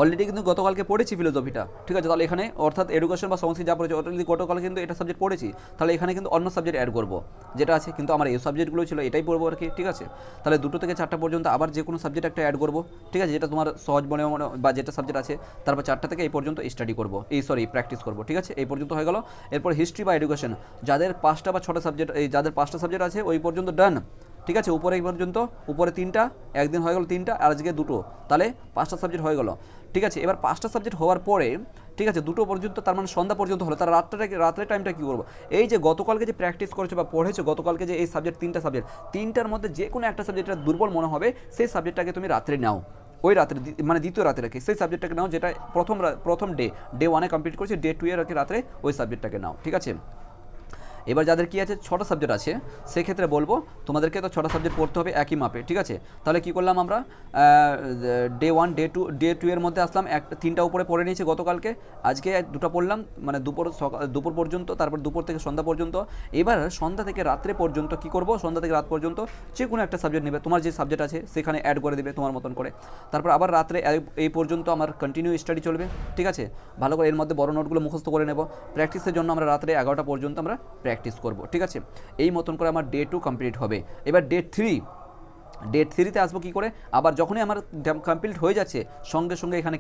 অলরেডি কিন্তু গতকালকে পড়েছি ফিলোসফিটা, ঠিক আছে? তাহলে এখানে অর্থাৎ এডুকেশন বা সংস্কৃত যা পড়েছি অলরেডি গতকাল কিন্তু এটা সাবজেক্ট পড়েছি, তাহলে এখানে কিন্তু অন্য সাবজেক্ট অ্যাড করবো যেটা আছে, কিন্তু আমার এই সাবজেক্টগুলো ছিল এটাই পড়বো আর কি, ঠিক আছে? তাহলে 2টো থেকে 4টা পর্যন্ত আবার যে কোনো সাবজেক্ট একটা অ্যাড করবো, ঠিক আছে? যেটা তোমার সহজ মনে বা যেটা সাবজেক্ট আছে, তারপর 4টা থেকে এই পর্যন্ত স্টাডি করবো, প্র্যাকটিস করবো, ঠিক আছে? এই পর্যন্ত হয়ে গেল। এরপর হিস্ট্রি বা এডুকেশন, যাদের 5টা বা 6টা সাবজেক্ট, যাদের 5টা সাবজেক্ট আছে ওই পর্যন্ত ডান, ঠিক আছে? উপরে এই পর্যন্ত, উপরে 3টা, একদিন হয়ে গেল 3টা, আর আজকে 2টো, তাহলে 5টা সাবজেক্ট হয়ে গেল, ঠিক আছে? এবার 5টা সাবজেক্ট হওয়ার পরে, ঠিক আছে, 2টো পর্যন্ত, তার মানে সন্ধ্যা পর্যন্ত হলো, তার রাত্রের টাইমটা কী করবো, এই যে গতকালকে যে প্র্যাকটিস করেছো বা পড়েছো, গতকালকে যে এই সাবজেক্ট 3টা সাবজেক্ট, 3টার মধ্যে যে কোনো একটা সাবজেক্টটা দুর্বল মনে হবে, সেই সাবজেক্টটাকে তুমি রাত্রে নাও, ওই রাত্রে মানে দ্বিতীয় রাতে রাখি সেই সাবজেক্টটাকে নাও, যেটা প্রথম ডে 1-এ কমপ্লিট করেছি, ডে 2-এ রাখি রাত্রে ওই সাবজেক্টটাকে নাও, ঠিক আছে? এবার যাদের কি আছে 6টা সাবজেক্ট আছে, সেক্ষেত্রে বলবো তোমাদেরকে তো 6টা সাবজেক্ট পড়তে হবে একই মাপে, ঠিক আছে? তাহলে কি করলাম আমরা, ডে 1, ডে 2 এর মধ্যে আসলাম, 3টা উপরে পড়ে নিয়েছি গতকালকে, আজকে 2টা পড়লাম, মানে দুপুর পর্যন্ত, তারপর দুপুর থেকে সন্ধ্যা পর্যন্ত। এবার সন্ধ্যা থেকে রাত্রে পর্যন্ত কি করব, সন্ধ্যা থেকে রাত পর্যন্ত যে কোনো একটা সাবজেক্ট নেবে, তোমার যে সাবজেক্ট আছে সেখানে অ্যাড করে দেবে তোমার মতন করে, তারপর আবার রাত্রে এই পর্যন্ত আমার কন্টিনিউ স্টাডি চলবে, ঠিক আছে? ভালো করে এর মধ্যে বড় নোটগুলো মুখস্থ করে নেব। প্র্যাকটিসের জন্য আমরা রাত্রে 11টা পর্যন্ত আমরা প্র্যাকটিস করব, ঠিক আছে? এই মতন করে আমার ডে 2 কমপ্লিট হবে। এবার ডে 3তে আসবো কী করে, আবার যখনই আমার কমপ্লিট হয়ে যাচ্ছে সঙ্গে সঙ্গে এখানে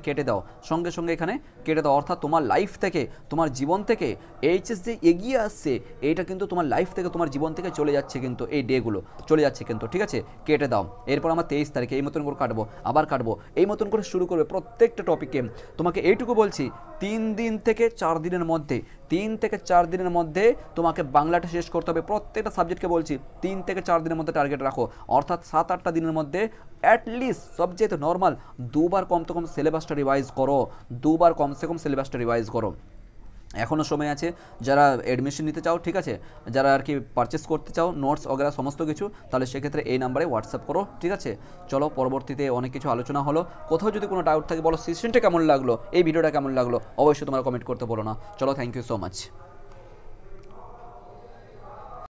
কেটে দাও, অর্থাৎ তোমার লাইফ থেকে, তোমার জীবন থেকে এইচএস যে এগিয়ে আসছে, এইটা কিন্তু তোমার লাইফ থেকে, তোমার জীবন থেকে চলে যাচ্ছে, কিন্তু এই ডেগুলো চলে যাচ্ছে কিন্তু, ঠিক আছে? কেটে দাও। এরপর আমার 23 তারিখে এই মতন করে কাটবো, এই মতন করে শুরু করবে প্রত্যেকটা টপিকে। তোমাকে এইটুকু বলছি, 3 দিন থেকে 4 দিনের মধ্যে তোমাকে বাংলাটা শেষ করতে হবে, প্রত্যেকটা সাবজেক্টকে বলছি 3 থেকে 4 দিনের মধ্যে টার্গেট রাখো, অর্থাৎ 7-8টা দিনের মধ্যে অ্যাটলিস্ট সবচেয়ে নর্মাল দুবার কমসে কম সিলেবাসটা রিভাইজ করো, এখনও সময় আছে। যারা অ্যাডমিশন নিতে চাও, ঠিক আছে, যারা আর কি পারচেস করতে চাও নোটস वगैरह সমস্ত কিছু, তাহলে সেক্ষেত্রে এই নাম্বারে হোয়াটসঅ্যাপ করো, ঠিক আছে? চলো পরবর্তীতে অনেক কিছু আলোচনা হলো, কোথাও যদি কোনো ডাউট থাকে বলো, সেশনটা কেমন লাগলো, এই ভিডিওটা কেমন লাগলো, অবশ্যই তোমরা কমেন্ট করতে বলো না। চলো, থ্যাংক ইউ সো মাচ।